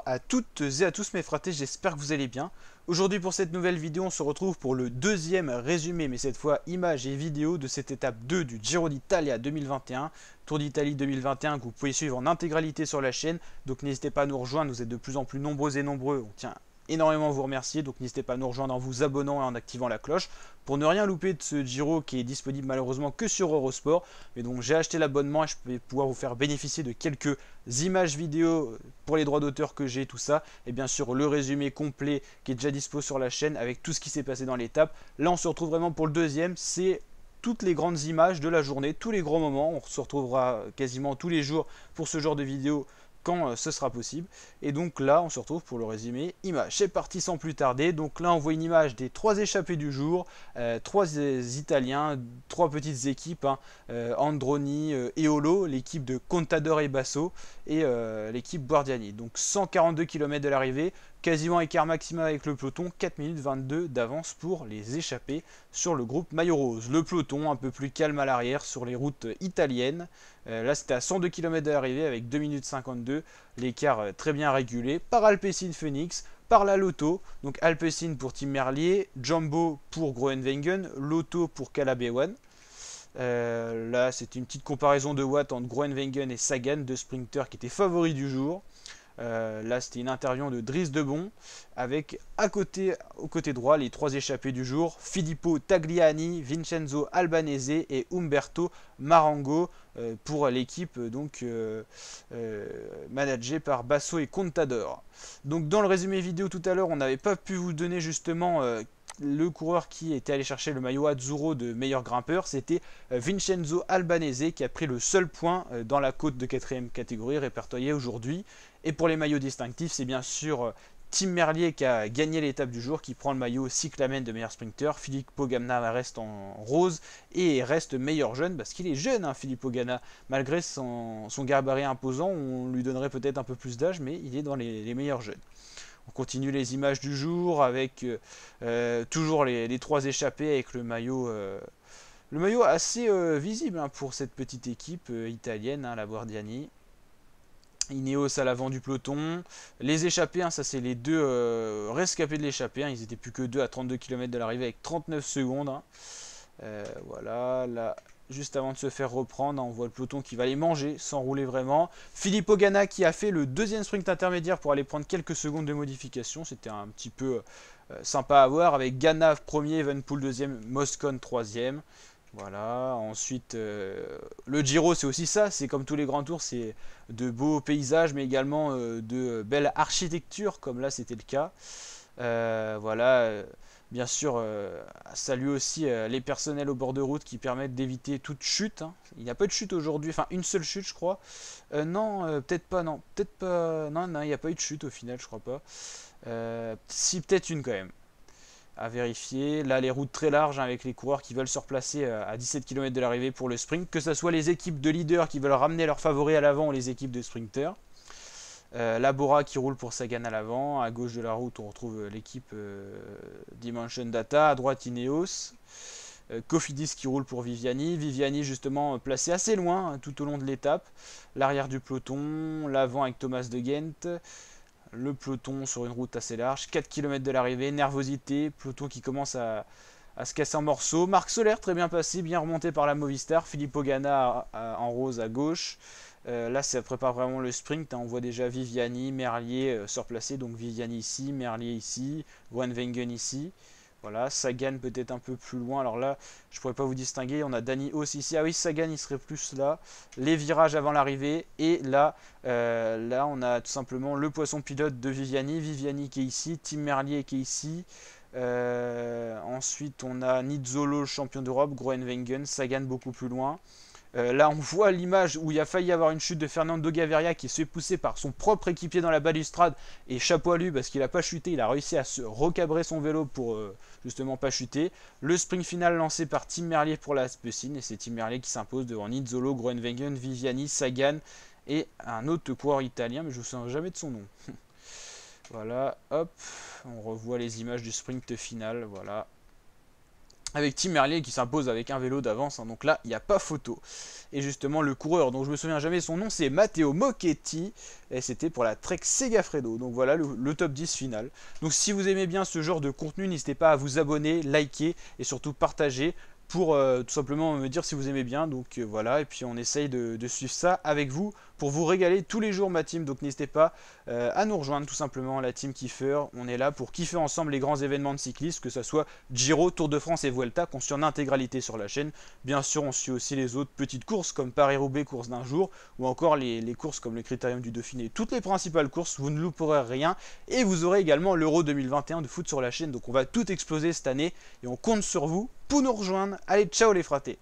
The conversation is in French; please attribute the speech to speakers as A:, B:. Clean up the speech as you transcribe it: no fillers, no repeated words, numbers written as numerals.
A: à toutes et à tous mes fratés, j'espère que vous allez bien. Aujourd'hui pour cette nouvelle vidéo, on se retrouve pour le deuxième résumé, mais cette fois images et vidéos de cette étape 2 du Giro d'Italia 2021, Tour d'Italie 2021 que vous pouvez suivre en intégralité sur la chaîne. Donc n'hésitez pas à nous rejoindre, vous êtes de plus en plus nombreux et nombreux, on tient énormément à vous remercier, donc n'hésitez pas à nous rejoindre en vous abonnant et en activant la cloche pour ne rien louper de ce Giro qui est disponible malheureusement que sur Eurosport. Mais donc j'ai acheté l'abonnement et je vais pouvoir vous faire bénéficier de quelques images vidéo pour les droits d'auteur que j'ai, tout ça, et bien sûr le résumé complet qui est déjà dispo sur la chaîne avec tout ce qui s'est passé dans l'étape. Là on se retrouve vraiment pour le deuxième, c'est toutes les grandes images de la journée, tous les grands moments. On se retrouvera quasiment tous les jours pour ce genre de vidéo quand ce sera possible. Et donc là, on se retrouve pour le résumé image. C'est parti sans plus tarder. Donc là, on voit une image des trois échappés du jour, trois Italiens, trois petites équipes, hein, Androni, Eolo, l'équipe de Contador et Basso et l'équipe Guardiani. Donc 142 km de l'arrivée, quasiment écart maximal avec le peloton, 4 minutes 22 d'avance pour les échappés sur le groupe maillot rose. Le peloton un peu plus calme à l'arrière sur les routes italiennes. Là c'était à 102 km de l'arrivée avec 2 minutes 52, l'écart très bien régulé par Alpecin Phoenix, par la Lotto, donc Alpecin pour Tim Merlier, Jumbo pour Groenewegen, Lotto pour Calabewan. Là c'est une petite comparaison de watts entre Groenewegen et Sagan, deux sprinters qui étaient favoris du jour. Là c'était une interview de Driss Debon avec au côté droit les trois échappés du jour, Filippo Tagliani, Vincenzo Albanese et Umberto Marango pour l'équipe managée par Basso et Contador. Donc dans le résumé vidéo tout à l'heure on n'avait pas pu vous donner justement le coureur qui était allé chercher le maillot Azzurro de meilleur grimpeur, c'était Vincenzo Albanese qui a pris le seul point dans la cote de 4ème catégorie répertoriée aujourd'hui. Et pour les maillots distinctifs, c'est bien sûr Tim Merlier qui a gagné l'étape du jour, qui prend le maillot cyclamen de meilleur sprinter. Filippo Ganna reste en rose et reste meilleur jeune, parce qu'il est jeune, hein, Filippo Ganna. Malgré son gabarit imposant, on lui donnerait peut-être un peu plus d'âge, mais il est dans les meilleurs jeunes. On continue les images du jour avec toujours les trois échappés avec le maillot assez visible, hein, pour cette petite équipe italienne, hein, la Guardiani. Ineos à l'avant du peloton. Les échappés, hein, ça c'est les deux rescapés de l'échappée. Hein, ils étaient plus que deux à 32 km de l'arrivée avec 39 secondes. Hein. Voilà, là, juste avant de se faire reprendre, on voit le peloton qui va les manger sans rouler vraiment. Filippo Ganna qui a fait le deuxième sprint intermédiaire pour aller prendre quelques secondes de modification. C'était un petit peu sympa à voir avec Ganna premier, Evenepoel deuxième, Moscon troisième. Voilà, ensuite le Giro c'est aussi ça, c'est comme tous les grands tours, c'est de beaux paysages mais également de belle architecture comme là c'était le cas. Voilà, bien sûr, saluer aussi les personnels au bord de route qui permettent d'éviter toute chute. Hein. Il n'y a pas de chute aujourd'hui, enfin une seule chute je crois. Non, peut-être pas, non, peut-être pas, non, non, il n'y a pas eu de chute au final je crois pas. Si, peut-être une quand même à vérifier. Là, les routes très larges, hein, avec les coureurs qui veulent se replacer à 17 km de l'arrivée pour le sprint, que ce soit les équipes de leaders qui veulent ramener leurs favoris à l'avant ou les équipes de sprinters. La Bora qui roule pour Sagan à l'avant. À gauche de la route, on retrouve l'équipe Dimension Data. À droite, Ineos. Cofidis qui roule pour Viviani. Viviani, justement, placé assez loin, hein, tout au long de l'étape. L'arrière du peloton. L'avant avec Thomas de Gent. Le peloton sur une route assez large, 4 km de l'arrivée, nervosité, peloton qui commence à se casser en morceaux. Marc Soler très bien passé, bien remonté par la Movistar, Filippo Ganna en rose à gauche. Là ça prépare vraiment le sprint, hein. On voit déjà Viviani, Merlier se replacer, donc Viviani ici, Merlier ici, Groenewegen ici. Voilà, Sagan peut-être un peu plus loin. Alors là, je pourrais pas vous distinguer. On a Dani Haus ici. Ah oui, Sagan, il serait plus là. Les virages avant l'arrivée. Et là, on a tout simplement le poisson pilote de Viviani. Viviani qui est ici. Tim Merlier qui est ici. Ensuite, on a Nizzolo, champion d'Europe. Groenewegen. Sagan beaucoup plus loin. Là, on voit l'image où il a failli y avoir une chute de Fernando Gaviria qui se fait pousser par son propre équipier dans la balustrade. Et chapeau à lui parce qu'il n'a pas chuté, il a réussi à se recabrer son vélo pour justement pas chuter. Le sprint final lancé par Tim Merlier pour la Alpecin. Et c'est Tim Merlier qui s'impose devant Nizzolo, Groenewegen, Viviani, Sagan et un autre coureur italien, mais je ne me souviens jamais de son nom. Voilà, hop, on revoit les images du sprint final. Voilà. avec Tim Merlier qui s'impose avec un vélo d'avance, hein, donc là il n'y a pas photo. Et justement le coureur dont je me souviens jamais son nom, c'est Matteo Mocchetti, et c'était pour la Trek Segafredo. Donc voilà le top 10 final. Donc si vous aimez bien ce genre de contenu, n'hésitez pas à vous abonner, liker et surtout partager pour tout simplement me dire si vous aimez bien. Donc voilà, et puis on essaye de suivre ça avec vous pour vous régaler tous les jours ma team. Donc n'hésitez pas à nous rejoindre tout simplement, la team Kiffer. On est là pour kiffer ensemble les grands événements de cyclisme, que ce soit Giro, Tour de France et Vuelta, qu'on suit en intégralité sur la chaîne. Bien sûr, on suit aussi les autres petites courses comme Paris-Roubaix, course d'un jour, ou encore les courses comme le Critérium du Dauphiné. Toutes les principales courses, vous ne louperez rien. Et vous aurez également l'Euro 2021 de foot sur la chaîne. Donc on va tout exploser cette année et on compte sur vous pour nous rejoindre. Allez, ciao les fratés!